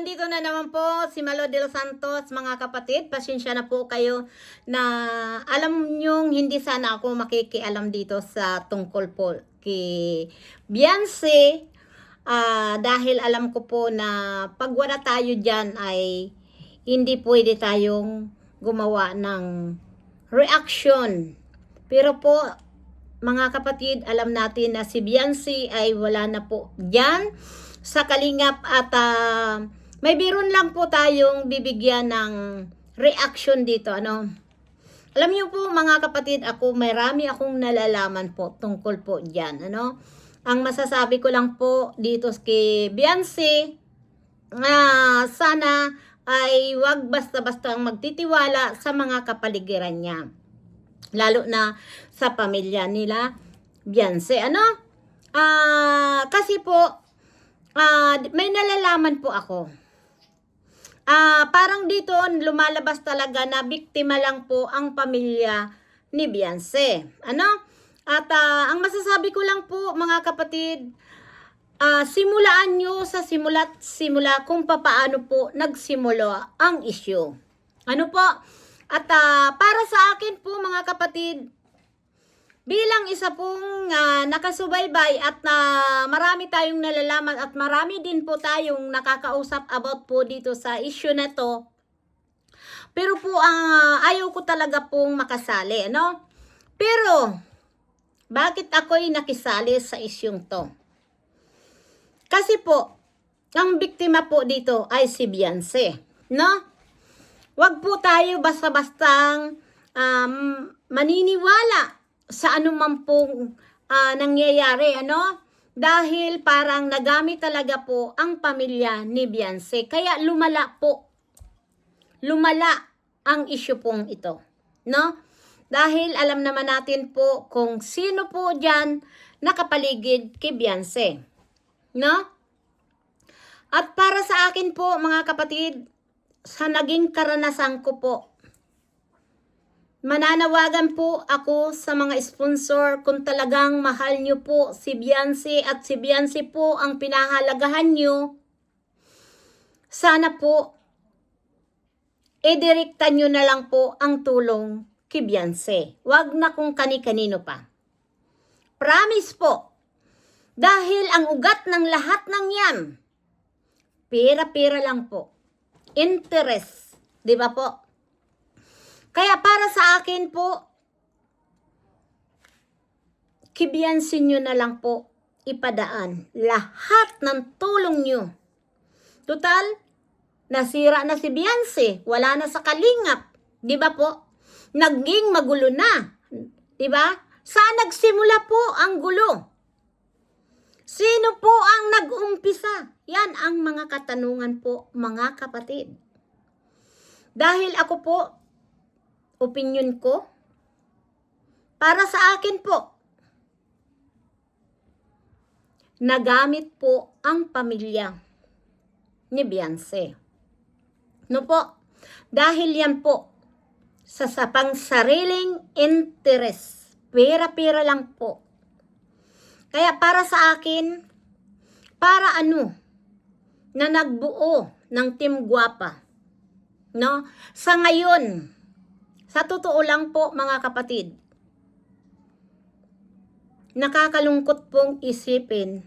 nandito na naman po si Malo de los Santos, mga kapatid. Pasensya na po kayo na alam nyong hindi sana ako makikialam dito sa tungkol po kay Beyonce. Dahil alam ko po na pag wala tayo dyan ay hindi pwede tayong gumawa ng reaction. Pero po, mga kapatid, alam natin na si Beyonce ay wala na po dyan sa Kalingap at may biron lang po tayong bibigyan ng reaction dito. Alam niyo po mga kapatid, marami akong nalalaman po tungkol po dyan. Ang masasabi ko lang po dito kay Beyonce, sana ay wag basta-basta magtitiwala sa mga kapaligiran niya. Lalo na sa pamilya nila Beyonce. Kasi po, may nalalaman po ako. Parang dito lumalabas talaga na biktima lang po ang pamilya ni Beyonce. At ang masasabi ko lang po mga kapatid, simulaan nyo sa simula kung paano po nagsimula ang issue. At para sa akin po mga kapatid, bilang isa pong nakasubaybay at marami tayong nalalaman at marami din po tayong nakakausap about po dito sa issue na to. Pero po ayaw ko talaga pong makasali, Pero bakit ako'y nakisali sa isyung to? Kasi po, ang biktima po dito ay si Beyonce, Wag po tayo basta-bastang maniniwala sa anuman pong nangyayari, Dahil parang nagamit talaga po ang pamilya ni Beyonce. Kaya lumala ang issue pong ito, Dahil alam naman natin po kung sino po dyan nakapaligid kay Beyonce, At para sa akin po mga kapatid, sa naging karanasan ko po, mananawagan po ako sa mga sponsor kung talagang mahal nyo po si Beyonce at si Beyonce po ang pinahalagahan nyo. Sana po, idirekta nyo na lang po ang tulong kay Beyonce. Wag na kung kani-kanino pa. Promise po, dahil ang ugat ng lahat ng yan, pera-pera lang po. Interest, di ba po? Kaya para sa akin po, kay Beyonce nyo na lang po ipadaan lahat ng tulong nyo. Total, nasira na si Beyonce, wala na sa Kalingap, di ba po? Naging magulo na, di ba? Saan nagsimula po ang gulo? Sino po ang nag-umpisa? Yan ang mga katanungan po, mga kapatid. Dahil ako po, opinion ko, para sa akin po, nagamit po ang pamilya ni Beyonce. Dahil yan po, sa sapang sariling interest, pera-pera lang po. Kaya para sa akin, para na nagbuo ng Team Guapa, Sa ngayon, sa totoo lang po mga kapatid, nakakalungkot pong isipin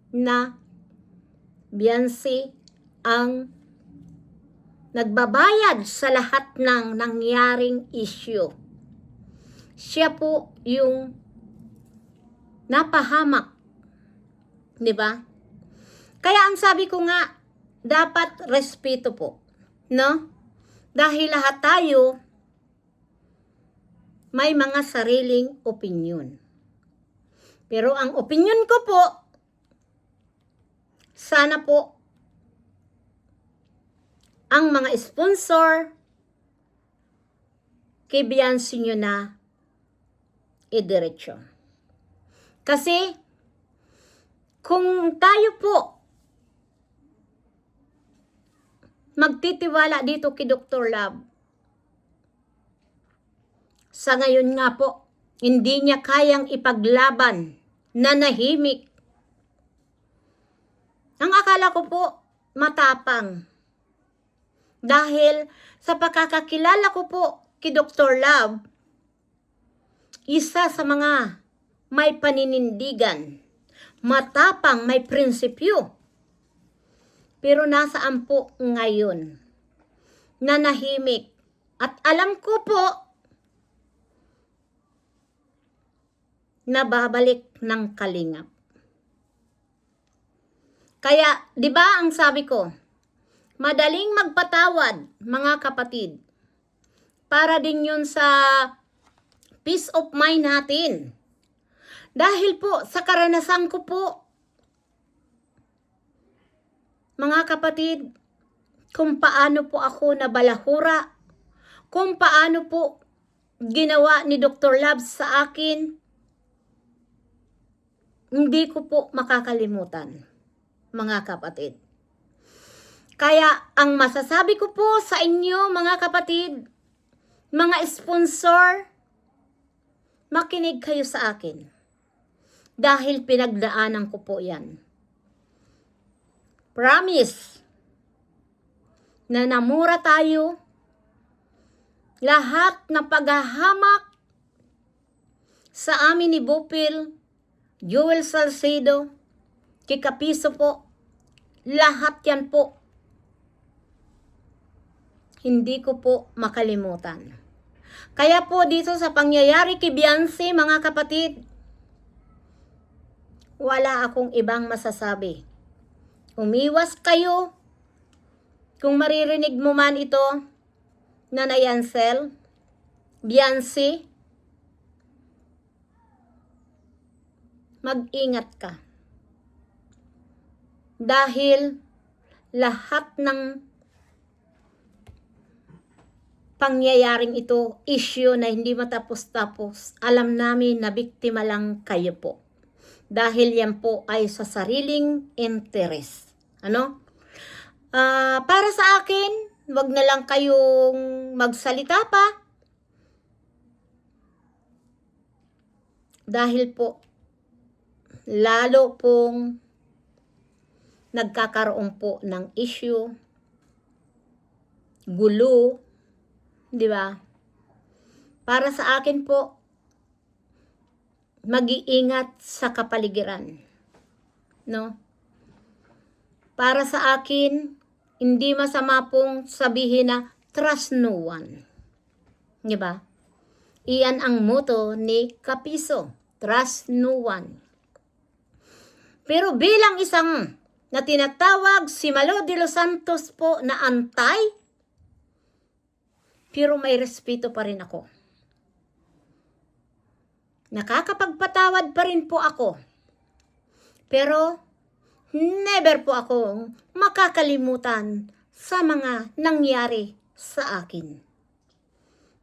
na Beyonce ang nagbabayad sa lahat ng nangyaring issue. Siya po yung napahamak, di ba? Kaya ang sabi ko nga, dapat respeto po, Dahil lahat tayo may mga sariling opinyon. Pero ang opinyon ko po, sana po ang mga sponsor kay Beyonce nyo na idiretso. Kasi kung tayo po magtitiwala dito kay Dr. Love, sa ngayon nga po, hindi niya kayang ipaglaban, nanahimik. Ang akala Akala ko po matapang. Dahil sa pagkakakilala ko po kay Dr. Love, isa sa mga may paninindigan, matapang, may prinsipyo. Pero nasaan po ngayon? Nanahimik. At alam ko po na babalik ng kalingap. Kaya, di ba ang sabi ko, madaling magpatawad, mga kapatid. Para din yun sa peace of mind natin. Dahil po, sa karanasan ko po, mga kapatid, kung paano po ako nabalahura, kung paano po ginawa ni Dr. Love sa akin, hindi ko po makakalimutan, mga kapatid. Kaya ang masasabi ko po sa inyo, mga kapatid, mga sponsor, makinig kayo sa akin. Dahil pinagdaanan ko po yan. Promise na namura tayo, lahat na paghahamak sa amin ni Bupil, Joel Salcedo, Kikapiso po, lahat yan po, hindi ko po makalimutan. Kaya po dito sa pangyayari kay Beyonce, mga kapatid, wala akong ibang masasabi. Umiwas kayo. Kung maririnig mo man ito, Nanay Ansel, Beyonce, mag-ingat ka. Dahil lahat ng pangyayaring ito, issue na hindi matapos-tapos, alam namin na biktima lang kayo po. Dahil yan po ay sa sariling interest. Ano? Para sa akin, wag na lang kayong magsalita pa. Dahil po, lalo pong nagkakaroon po ng issue, gulo, di ba? Para sa akin po, mag-iingat sa kapaligiran. No? Para sa akin, hindi masama pong sabihin na trust no one. Di ba? Iyan ang motto ni Kapiso, trust no one. Pero bilang isang na tinatawag si Malo de los Santos po na antay, pero may respeto pa rin ako. Nakakapagpatawad pa rin po ako. Pero never po akong makakalimutan sa mga nangyari sa akin.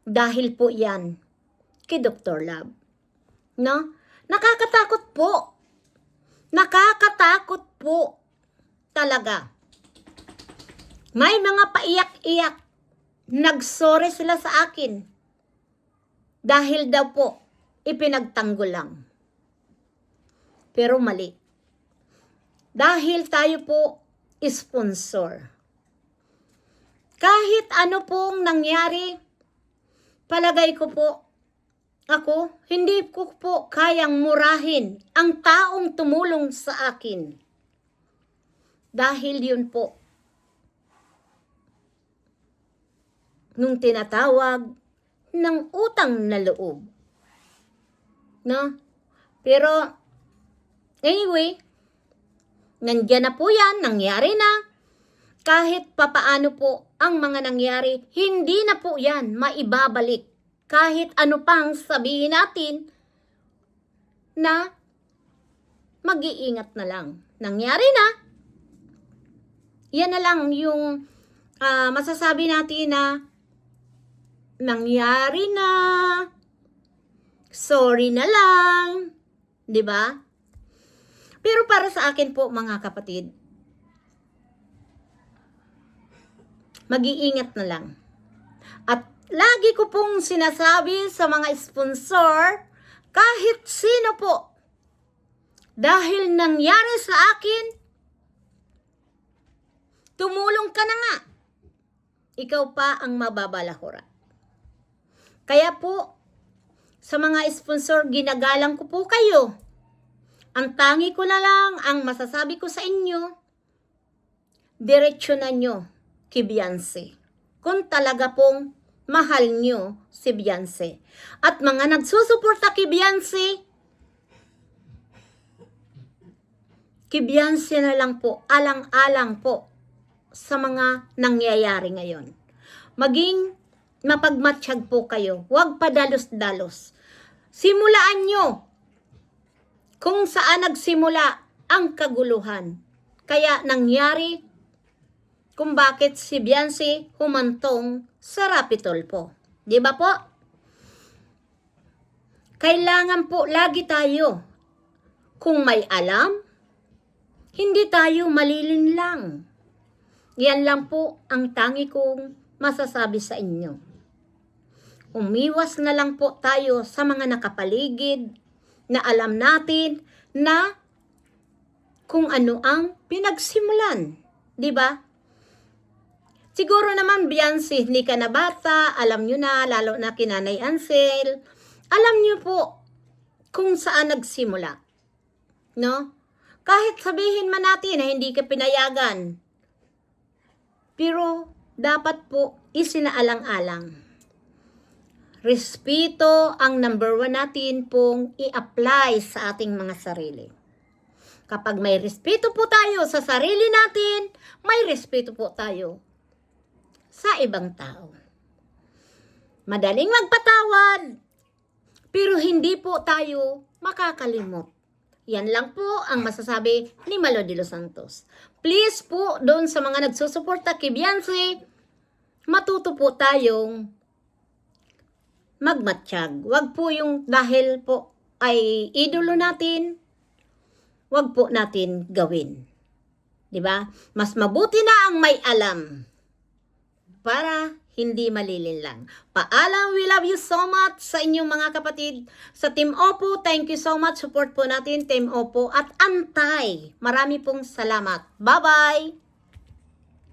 Dahil po yan kay Dr. Love. No? Nakakatakot po. Nakakatakot po. Talaga. May mga paiyak-iyak. Nagsorry sila sa akin. Dahil daw po, ipinagtanggol lang. Pero mali. Dahil tayo po sponsor. Kahit ano pong nangyari, palagay ko po, ako, hindi ko po kayang murahin ang taong tumulong sa akin. Dahil yun po, nung tinatawag ng utang na loob. No? Pero, anyway, nandyan na po yan, nangyari na. Kahit papaano po ang mga nangyari, hindi na po yan maibabalik. Kahit ano pang sabihin natin na mag-iingat na lang. Nangyari na. Yan na lang yung masasabi natin na nangyari na. Sorry na lang. 'Di ba? Pero para sa akin po, mga kapatid, mag-iingat na lang. At lagi ko pong sinasabi sa mga sponsor, kahit sino po, dahil nangyari sa akin, ikaw pa ang mababalahura. Kaya po, sa mga sponsor, ginagalang ko po kayo. Ang tangi ko na lang, ang masasabi ko sa inyo, diretsyonan nyo kay Beyonce. Kung talaga pong mahal nyo si Beyonce. At mga nagsusuporta kay Beyonce na lang po, alang-alang po sa mga nangyayari ngayon. Maging mapagmatsyag po kayo. Huwag padalos-dalos. Simulaan nyo kung saan nagsimula ang kaguluhan. Kaya nangyari kung bakit si Beyonce humantong sa Rapitulfo. Di ba po? Kailangan po lagi tayo, kung may alam, hindi tayo malilinlang. Yan lang po ang tangi kong masasabi sa inyo. Umiwas na lang po tayo sa mga nakapaligid na alam natin na kung ano ang pinagsimulan. Di ba? Siguro naman, Beyonce, hindi ka na bata, alam nyo na, lalo na kinanay Ansel, alam nyo po kung saan nagsimula. No? Kahit sabihin man natin na hindi ka pinayagan, pero dapat po isinaalang-alang. Respeto ang number 1 natin pong i-apply sa ating mga sarili. Kapag may respeto po tayo sa sarili natin, may respeto po tayo sa ibang tao. Madaling magpatawad, pero hindi po tayo makakalimot. Yan lang po ang masasabi ni Malo de los Santos. Please po, doon sa mga nagsusuporta kay Beyonce, matuto po tayong magmatsyag. Wag po yung dahil po ay idolo natin, wag po natin gawin. 'Di ba? Mas mabuti na ang may alam para hindi malilinlang. Paalam, we love you so much sa inyong mga kapatid. Sa Team Oppo, thank you so much. Support po natin Team Oppo at Antay. Marami pong salamat. Bye-bye!